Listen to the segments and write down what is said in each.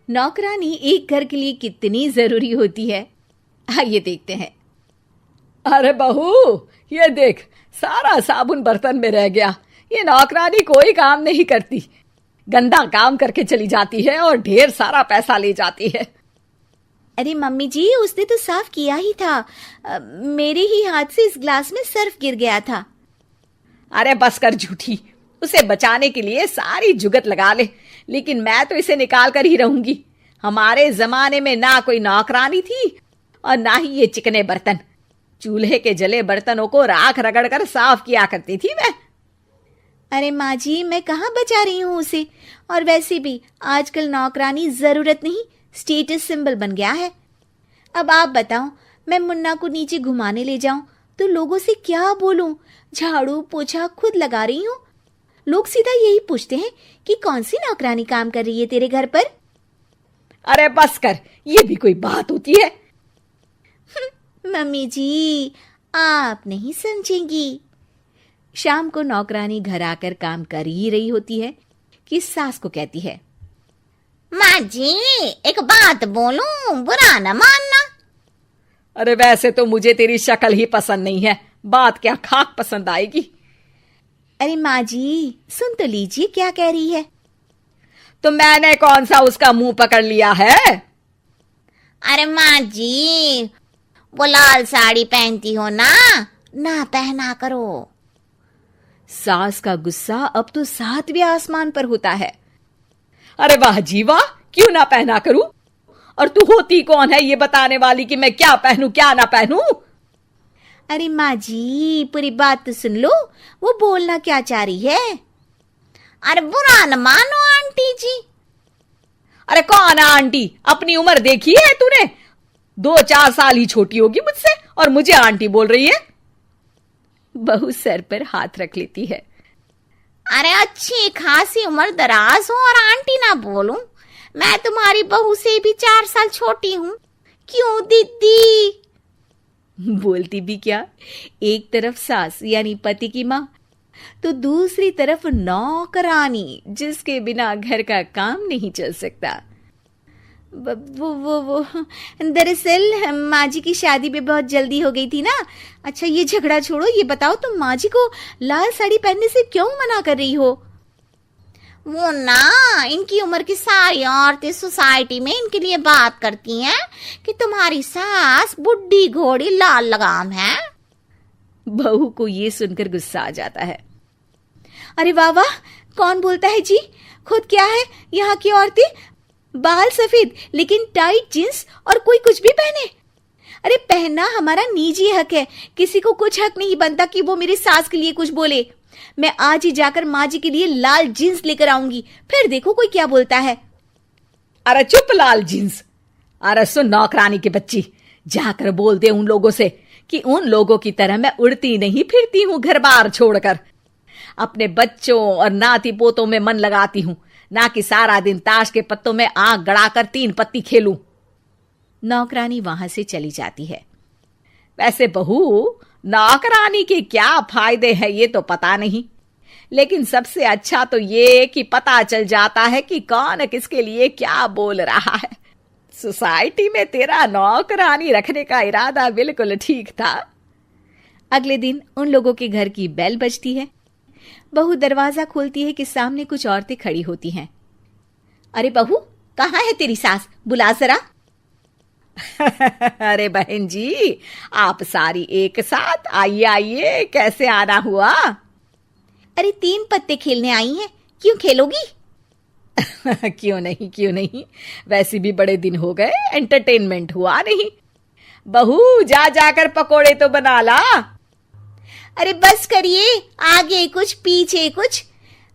नौकरानी एक घर के लिए कितनी जरूरी होती है, आइए देखते हैं। अरे बहू, ये देख, सारा साबुन बर्तन में रह गया। ये नौकरानी कोई काम नहीं करती, गंदा काम करके चली जाती है और ढेर सारा पैसा ले जाती है। अरे मम्मी जी, उसने तो साफ किया ही था। मेरे ही हाथ से इस ग्लास में सर्फ गिर गया था। अरे बस कर झूठी, उसे बचाने के लिए सारी जुगत लगा ले, लेकिन मैं तो इसे निकाल कर ही रहूंगी। हमारे जमाने में ना कोई नौकरानी थी और ना ही ये चिकने बर्तन। चूल्हे के जले बर्तनों को राख रगड़ कर साफ किया करती थी मैं। अरे माँ जी, मैं कहाँ बचा रही हूँ उसे। और वैसे भी आजकल नौकरानी जरूरत नहीं, स्टेटस सिंबल बन गया है। अब आप बताओ, मैं मुन्ना को नीचे घुमाने ले जाऊं तो लोगों से क्या बोलूं? झाड़ू पोछा खुद लगा रही हूँ। लोग सीधा यही पूछते हैं कि कौन सी नौकरानी काम कर रही है तेरे घर पर। अरे बस कर, ये भी कोई बात होती है? मम्मी जी, आप नहीं समझेंगी। शाम को नौकरानी घर आकर काम कर ही रही होती है कि सास को कहती है, माँ जी, एक बात बोलूं, बुरा न मानना। अरे वैसे तो मुझे तेरी शक्ल ही पसंद नहीं है, बात क्या खाक पसंद आएगी। अरे माँ जी, सुन तो लीजिए क्या कह रही है। तो मैंने कौन सा उसका मुंह पकड़ लिया है? अरे माँ जी, वो लाल साड़ी पहनती हो ना, ना पहना करो। सास का गुस्सा अब तो 7वें आसमान पर होता है। अरे वाह जी वाह, क्यों ना पहना करूं? और तू होती कौन है ये बताने वाली कि मैं क्या पहनूं क्या ना पहनूं? अरे माँ जी, पूरी बात तो सुन लो, वो बोलना क्या चाह रही है। अरे बुरा न मानो आंटी जी। अरे कौन है आंटी? अपनी उम्र देखी है तूने? 2-4 साल ही छोटी होगी मुझसे और मुझे आंटी बोल रही है। बहू सर पर हाथ रख लेती है। अरे अच्छी खासी उम्र दराज हो और आंटी ना बोलूं? मैं तुम्हारी बहू से भी 4 साल छोटी हूं। क्यों दीदी? बोलती भी क्या, एक तरफ सास यानी पति की माँ, तो दूसरी तरफ नौकरानी जिसके बिना घर का काम नहीं चल सकता। वो दरअसल माँ जी की शादी भी बहुत जल्दी हो गई थी ना। अच्छा ये झगड़ा छोड़ो, ये बताओ तुम माँ जी को लाल साड़ी पहनने से क्यों मना कर रही हो? वो ना, इनकी उम्र की सारी औरतें सोसाइटी में इनके लिए बात करती हैं कि तुम्हारी सास बुढ़ी घोड़ी लाल लगाम है। बहू को ये सुनकर गुस्सा आ जाता है। अरे वाह वाह, कौन बोलता है जी? खुद क्या है यहाँ की औरतें, बाल सफेद लेकिन टाइट जींस और कोई कुछ भी पहने। अरे पहनना हमारा निजी हक है, किसी को कुछ हक नहीं बनता कि वो मेरी सास के लिए कुछ बोले। मैं आज ही जाकर माँ जी के लिए लाल जींस लेकर आऊंगी, फिर देखो कोई क्या बोलता है। अरे चुप लाल जींस। अरे सुन नौकरानी की बच्ची, जाकर बोल दे उन लोगों से कि उन लोगों की तरह मैं उड़ती नहीं फिरती हूं घर बार छोड़कर। अपने बच्चों और नाती पोतों में मन लगाती हूं, ना कि सारा दिन ताश के पत्तों में आंख गड़ाकर 3 पत्ती खेलूं। नौकरानी वहां से चली जाती है। वैसे बहू, नौकरानी के क्या फायदे हैं ये तो पता नहीं, लेकिन सबसे अच्छा तो ये कि पता चल जाता है कि कौन किसके लिए क्या बोल रहा है। सोसाइटी में तेरा नौकरानी रखने का इरादा बिल्कुल ठीक था। अगले दिन उन लोगों के घर की बेल बजती है। बहू दरवाजा खोलती है कि सामने कुछ औरतें खड़ी होती हैं। अरे बहू, कहाँ है तेरी सास? बुला जरा। अरे बहन जी, आप सारी एक साथ आइए आइए, कैसे आना हुआ? अरे 3 पत्ते खेलने आई हैं, क्यों खेलोगी? क्यों नहीं क्यों नहीं, वैसे भी बड़े दिन हो गए, एंटरटेनमेंट हुआ नहीं। बहू जा जाकर पकोड़े तो बना ला। अरे बस करिए, आगे कुछ पीछे कुछ।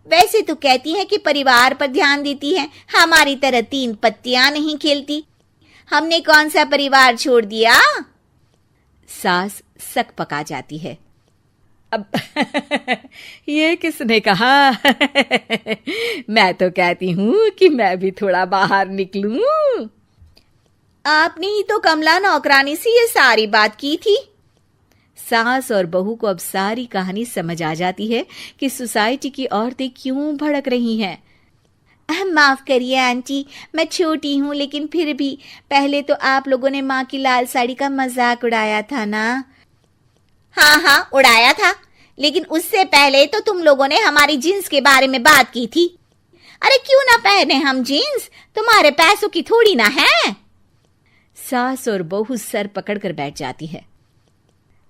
वैसे तो कहती है कि परिवार पर ध्यान देती है, हमारी तरह 3 पत्तियां नहीं खेलती। हमने कौन सा परिवार छोड़ दिया? सास सक पका जाती है। अब ये किसने कहा? मैं तो कहती हूं कि मैं भी थोड़ा बाहर निकलूं। आपने ही तो कमला नौकरानी से ये सारी बात की थी। सास और बहू को अब सारी कहानी समझ आ जाती है कि सोसाइटी की औरतें क्यों भड़क रही हैं। माफ करिए आंटी, मैं छोटी हूँ, लेकिन फिर भी पहले तो आप लोगों ने माँ की लाल साड़ी का मजाक उड़ाया था ना। हाँ, उड़ाया था, लेकिन उससे पहले तो तुम लोगों ने हमारी जीन्स के बारे में बात की थी। अरे क्यों ना पहने हम जीन्स, तुम्हारे पैसों की थोड़ी ना है। सास और बहू सर पकड़कर बैठ जाती है।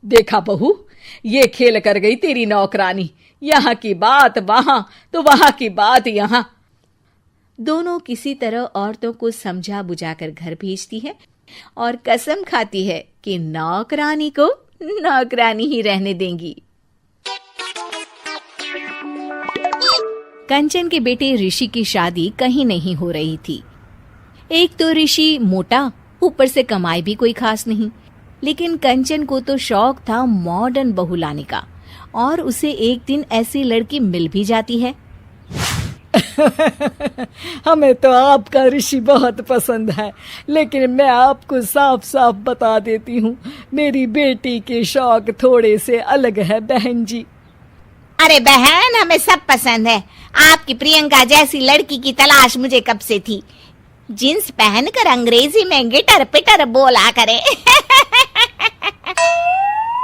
देखा बहू, ये खेल कर गई तेरी नौकरानी, यहाँ की बात वहां तो वहां की बात यहाँ। दोनों किसी तरह औरतों को समझा बुझाकर घर भेजती है और कसम खाती है कि नौकरानी को नौकरानी ही रहने देंगी। कंचन के बेटे ऋषि की शादी कहीं नहीं हो रही थी। एक तो ऋषि मोटा, ऊपर से कमाई भी कोई खास नहीं, लेकिन कंचन को तो शौक था मॉडर्न बहू लाने का, और उसे एक दिन ऐसी लड़की मिल भी जाती है। हमें तो आपका ऋषि बहुत पसंद है, लेकिन मैं आपको साफ साफ बता देती हूँ, मेरी बेटी के शौक थोड़े से अलग है बहन जी। अरे बहन, हमें सब पसंद है। आपकी प्रियंका जैसी लड़की की तलाश मुझे कब से थी। जींस पहनकर अंग्रेजी में गिटर पिटर बोला करे।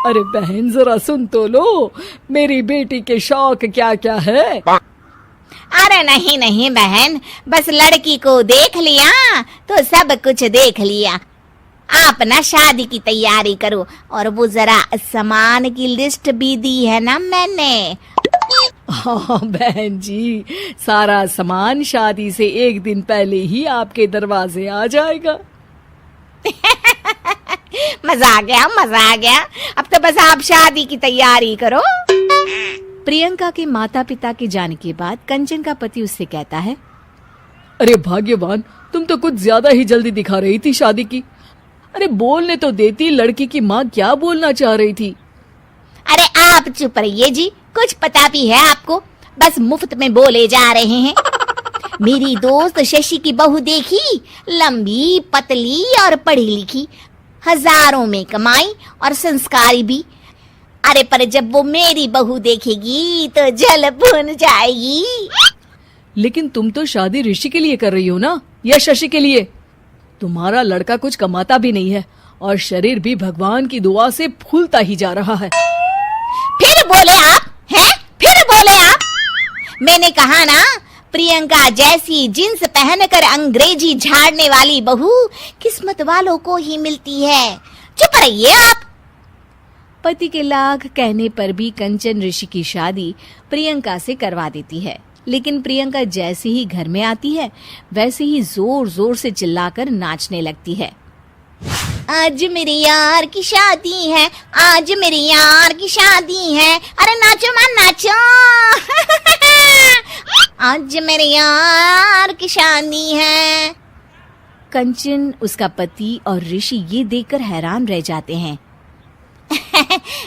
अरे बहन, जरा सुन तो लो, मेरी बेटी के शौक क्या क्या है। अरे नहीं बहन, बस लड़की को देख लिया तो सब कुछ देख लिया। आप ना शादी की तैयारी करो, और वो जरा सामान की लिस्ट भी दी है ना मैंने। हाँ बहन जी, सारा सामान शादी से एक दिन पहले ही आपके दरवाजे आ जाएगा। मजा आ गया। अब तो बस आप शादी की तैयारी करो। प्रियंका के माता पिता के जाने के बाद कंचन का पति उससे कहता है, अरे भाग्यवान, तुम तो कुछ ज्यादा ही जल्दी दिखा रही थी शादी की। अरे बोलने तो देती, लड़की की माँ क्या बोलना चाह रही थी। अरे आप चुप रहिए जी, कुछ पता भी है आपको, बस मुफ्त में बोले जा रहे हैं। मेरी दोस्त शशि की बहू देखी, लंबी पतली और पढ़ी लिखी, हजारों में कमाई और संस्कारी भी। अरे पर जब वो मेरी बहू देखेगी तो जल भुन जाएगी। लेकिन तुम तो शादी ऋषि के लिए कर रही हो ना, या शशि के लिए? तुम्हारा लड़का कुछ कमाता भी नहीं है और शरीर भी भगवान की दुआ से फूलता ही जा रहा है। फिर बोले आप हैं? फिर बोले आप? मैंने कहा ना, प्रियंका जैसी जींस पहनकर अंग्रेजी झाड़ने वाली बहू किस्मत वालों को ही मिलती है। चुप रहिए आप। पति के लाख कहने पर भी कंचन ऋषि की शादी प्रियंका से करवा देती है, लेकिन प्रियंका जैसे ही घर में आती है वैसे ही जोर जोर से चिल्लाकर नाचने लगती है। आज मेरे यार की शादी है, आज मेरे यार की शादी है, अरे नाचो मां नाचो। आज मेरे यार की शादी है। कंचन, उसका पति और ऋषि ये देखकर हैरान रह जाते हैं।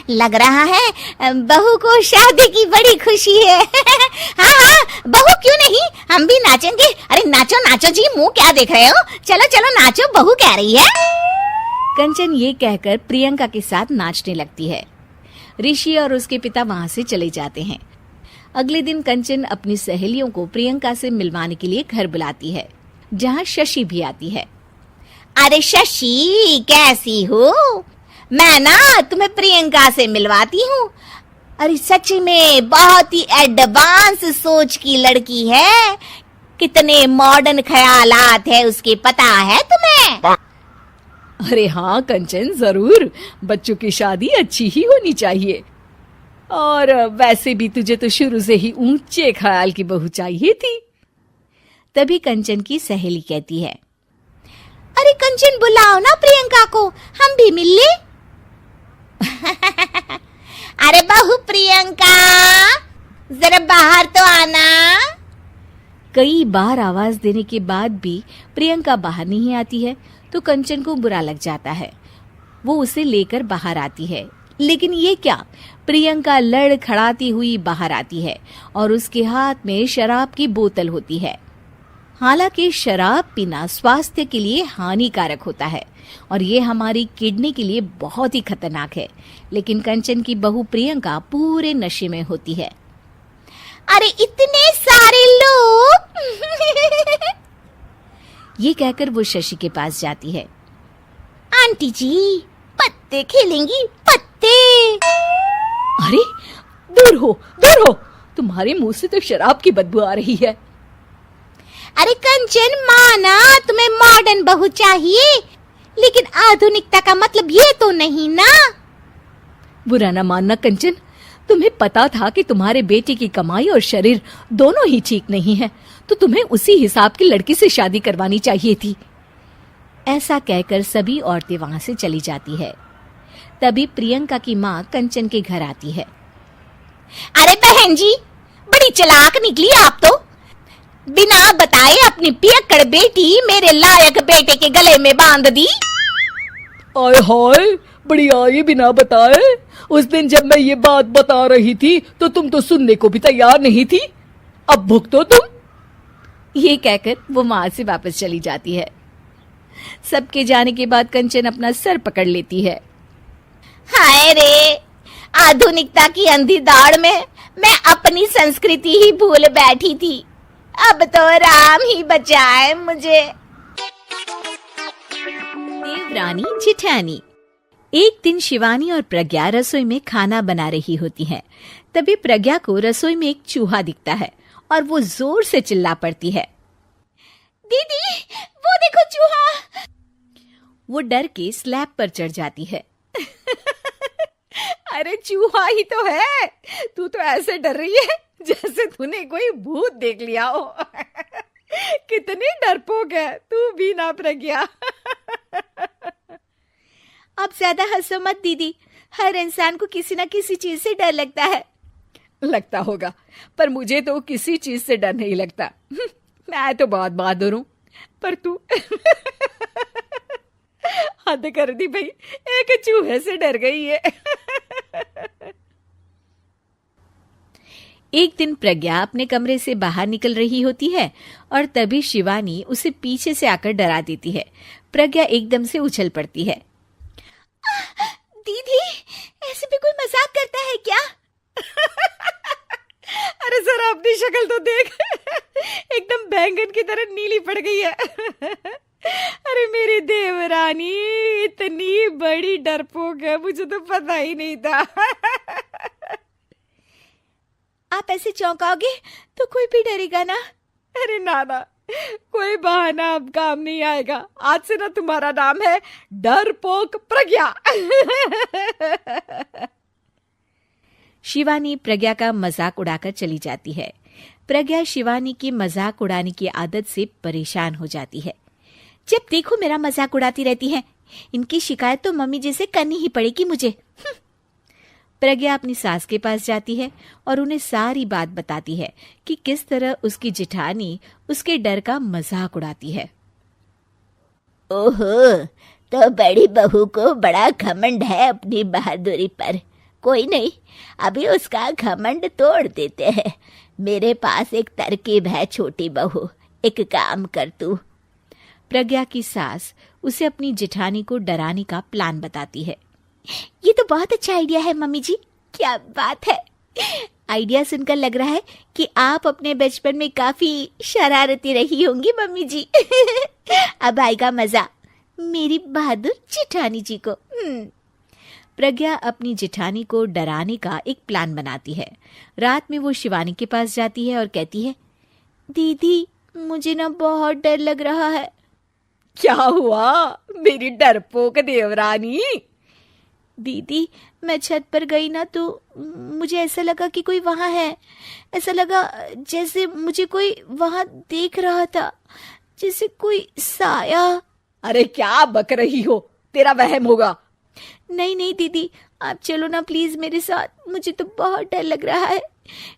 लग रहा है बहू को शादी की बड़ी खुशी है। हाँ, बहू क्यों नहीं, हम भी नाचेंगे। अरे नाचो नाचो जी, मुंह क्या देख रहे हो, चलो चलो नाचो, बहू कह रही है। कंचन ये कहकर प्रियंका के साथ नाचने लगती है। ऋषि और उसके पिता वहां से चले जाते हैं। अगले दिन कंचन अपनी सहेलियों को प्रियंका से मिलवाने के लिए घर बुलाती है, जहाँ शशि भी आती है। अरे शशि, कैसी हो? मैं ना तुम्हें प्रियंका से मिलवाती हूँ। अरे सच में बहुत ही एडवांस सोच की लड़की है, कितने मॉडर्न ख्यालात है उसके, पता है तुम्हें? अरे हाँ कंचन, जरूर, बच्चों की शादी अच्छी ही होनी चाहिए। और वैसे भी तुझे तो शुरू से ही ऊंचे ख्याल की बहू चाहिए थी। तभी कंचन की सहेली कहती है, अरे कंचन, बुलाओ ना प्रियंका को, हम भी मिल ले। अरे बहू प्रियंका, जरा बाहर तो आना। कई बार आवाज देने के बाद भी प्रियंका बाहर नहीं आती है तो कंचन को बुरा लग जाता है। वो उसे लेकर बाहर आती है, लेकिन ये क्या, प्रियंका लड़खड़ाती हुई बाहर आती है और उसके हाथ में शराब की बोतल होती है। हालांकि शराब पीना स्वास्थ्य के लिए हानिकारक होता है और ये हमारी किडनी के लिए बहुत ही खतरनाक है, लेकिन कंचन की बहू प्रियंका पूरे नशे में होती है। अरे इतने सारे लोग ये कहकर वो शशि के पास जाती है। आंटी जी, पत्ते खेलेंगी? पत्ते? अरे दूर हो, तुम्हारे मुंह से तो शराब की बदबू आ रही है। अरे कंचन, माना तुम्हें मॉडर्न बहू चाहिए, लेकिन आधुनिकता का मतलब ये तो नहीं ना। बुरा ना मानना कंचन, तुम्हें पता था कि तुम्हारे बेटे की कमाई और शरीर दोनों ही ठीक नहीं है, तो तुम्हें उसी हिसाब की लड़की से शादी करवानी चाहिए थी। ऐसा कहकर सभी औरतें वहां से चली जाती है। तभी प्रियंका की माँ कंचन के घर आती है। अरे बहन जी, बड़ी चालाक निकली आप तो। बिना बताए अपनी पियक्कड़ बेटी मेरे लायक बेटे के गले में बांध दी। आय हाय, बड़ी आई बिना बताए। उस दिन जब मैं ये बात बता रही थी तो तुम तो सुनने को भी तैयार नहीं थी। अब भुगतो तुम। ये कहकर वो माँ से वापस चली जाती है। सबके जाने के बाद कंचन अपना सर पकड़ लेती है। हाय रे, आधुनिकता की अंधी दाड़ में मैं अपनी संस्कृति ही भूल बैठी थी। अब तो राम ही बचाए मुझे। देवरानी जेठानी। एक दिन शिवानी और प्रज्ञा रसोई में खाना बना रही होती हैं। तभी प्रज्ञा को रसोई में एक चूहा दिखता है और वो जोर से चिल्ला पड़ती है। दीदी, वो देखो चूहा। वो डर के स्लैब पर चढ़ जाती है। अरे चूहा ही तो है, तू तो ऐसे डर रही है जैसे तूने कोई भूत देख लिया हो। कितनी डरपोक है तू भी ना प्रज्ञा। अब ज्यादा हंसो मत दीदी, हर इंसान को किसी ना किसी चीज से डर लगता है। लगता होगा, पर मुझे तो किसी चीज से डर नहीं लगता। मैं तो बहुत बहादुर हूं, पर तू हद कर दी भाई, एक चूहे से डर गई है। एक दिन प्रज्ञा अपने कमरे से बाहर निकल रही होती है और तभी शिवानी उसे पीछे से आकर डरा देती है। प्रज्ञा एकदम से उछल पड़ती है। दीदी, ऐसे भी कोई मजाक करता है क्या? अरे जरा अपनी शक्ल तो देख, एकदम बैंगन की तरह नीली पड़ गई है। अरे मेरी देवरानी इतनी बड़ी डरपोक है, मुझे तो पता ही नहीं था। आप ऐसे चौंकाओगे तो कोई भी डरेगा ना। अरे नाना, कोई बहाना अब काम नहीं आएगा। आज से ना तुम्हारा नाम है डरपोक प्रज्ञा। शिवानी प्रज्ञा का मजाक उड़ाकर चली जाती है। प्रज्ञा शिवानी की मजाक उड़ाने की आदत से परेशान हो जाती है। जब देखो मेरा मजाक उड़ाती रहती है, इनकी शिकायत तो मम्मी जी से करनी ही पड़ेगी मुझे। प्रज्ञा अपनी सास के पास जाती है और उन्हें सारी बात बताती है कि किस तरह उसकी जेठानी उसके डर का मजाक उड़ाती है। ओहो, तो बड़ी बहू को बड़ा घमंड है अपनी बहादुरी पर। कोई नहीं, अभी उसका घमंड तोड़ देते हैं। मेरे पास एक तरकीब है छोटी बहू, एक काम कर तू। प्रज्ञा की सास उसे अपनी जेठानी को डराने का प्लान बताती है। ये तो बहुत अच्छा आइडिया है मम्मी जी, क्या बात है। आइडिया सुनकर लग रहा है कि आप अपने बचपन में काफी शरारती रही होंगी मम्मी जी। अब आएगा मजा मेरी बहादुर जेठानी जी को। प्रज्ञा अपनी जेठानी को डराने का एक प्लान बनाती है। रात में वो शिवानी के पास जाती है और कहती है, दीदी मुझे ना बहुत डर लग रहा है। क्या हुआ मेरी डरपोक देवरानी? दीदी मैं छत पर गई ना तो मुझे ऐसा लगा कि कोई वहां है। ऐसा लगा जैसे मुझे कोई वहां देख रहा था, जैसे कोई साया। अरे क्या बक रही हो, तेरा वहम होगा। नहीं नहीं दीदी, आप चलो ना प्लीज मेरे साथ, मुझे तो बहुत डर लग रहा है।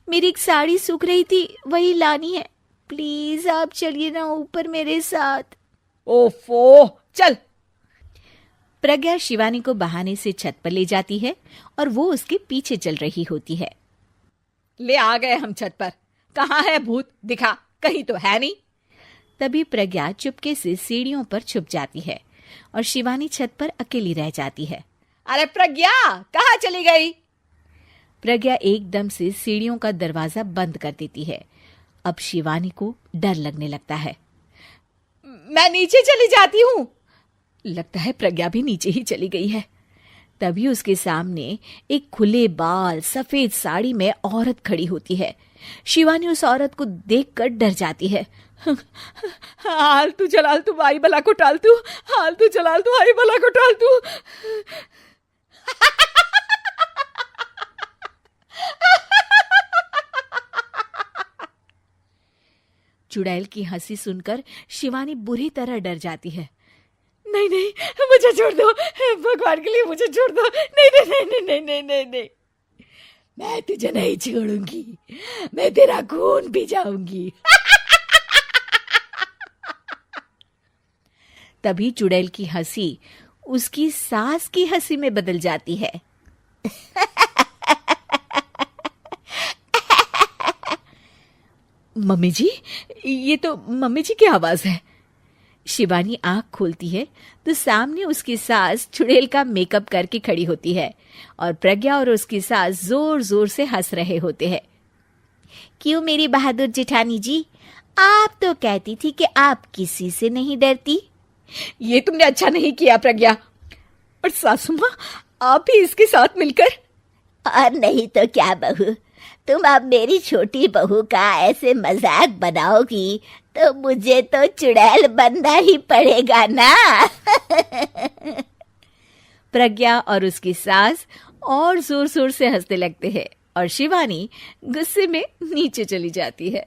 मेरी एक साड़ी सूख रही थी, वही लानी है। प्लीज आप चलिए ना ऊपर मेरे साथ। ओफो, चल। प्रज्ञा शिवानी को बहाने से छत पर ले जाती है और वो उसके पीछे चल रही होती है। ले आ गए हम छत पर। कहाँ है भूत, दिखा, कहीं तो है नहीं। तभी प्रज्ञा चुपके से सीढ़ियों पर छुप जाती है और शिवानी छत पर अकेली रह जाती है। अरे प्रज्ञा, कहाँ चली गई? प्रज्ञा एकदम से सीढ़ियों का दरवाजा बंद कर देती है। अब शिवानी को डर लगने लगता है। मैं नीचे चली जाती हूँ। लगता है प्रज्ञा भी नीचे ही चली गई है। तभी उसके सामने एक खुले बाल सफेद साड़ी में औरत खड़ी होती है। शिवानी उस औरत को देखकर डर जाती है। हाल तू जलाल तू आई बला को टाल तू, हाल तू जलाल तू आई बला को टाल तू। चुड़ैल की हंसी सुनकर शिवानी बुरी तरह डर जाती है। नहीं नहीं, मुझे छोड़ दो, भगवान के लिए मुझे छोड़ दो। नहीं नहीं नहीं नहीं नहीं नहीं नहीं, नहीं। मैं तुझे नहीं छोड़ूंगी, मैं तेरा खून पी जाऊंगी। तभी चुड़ैल की हंसी उसकी सास की हंसी में बदल जाती है। मम्मी जी, ये तो मम्मी जी की आवाज है। शिवानी आंख खोलती है तो सामने उसकी सास चुड़ैल का मेकअप करके खड़ी होती है और प्रज्ञा और उसकी सास जोर जोर से हंस रहे होते हैं। क्यों मेरी बहादुर जेठानी जी, आप तो कहती थी कि आप किसी से नहीं डरती। ये तुमने अच्छा नहीं किया प्रज्ञा। और सासू माँ, आप भी इसके साथ मिलकर। और नहीं तो क्या बहू, तुम अब मेरी छोटी बहू का ऐसे मजाक बनाओगी तो मुझे तो चुड़ैल बनना ही पड़ेगा ना। प्रज्ञा और उसकी सास और जोर जोर से हंसने लगते हैं और शिवानी गुस्से में नीचे चली जाती है।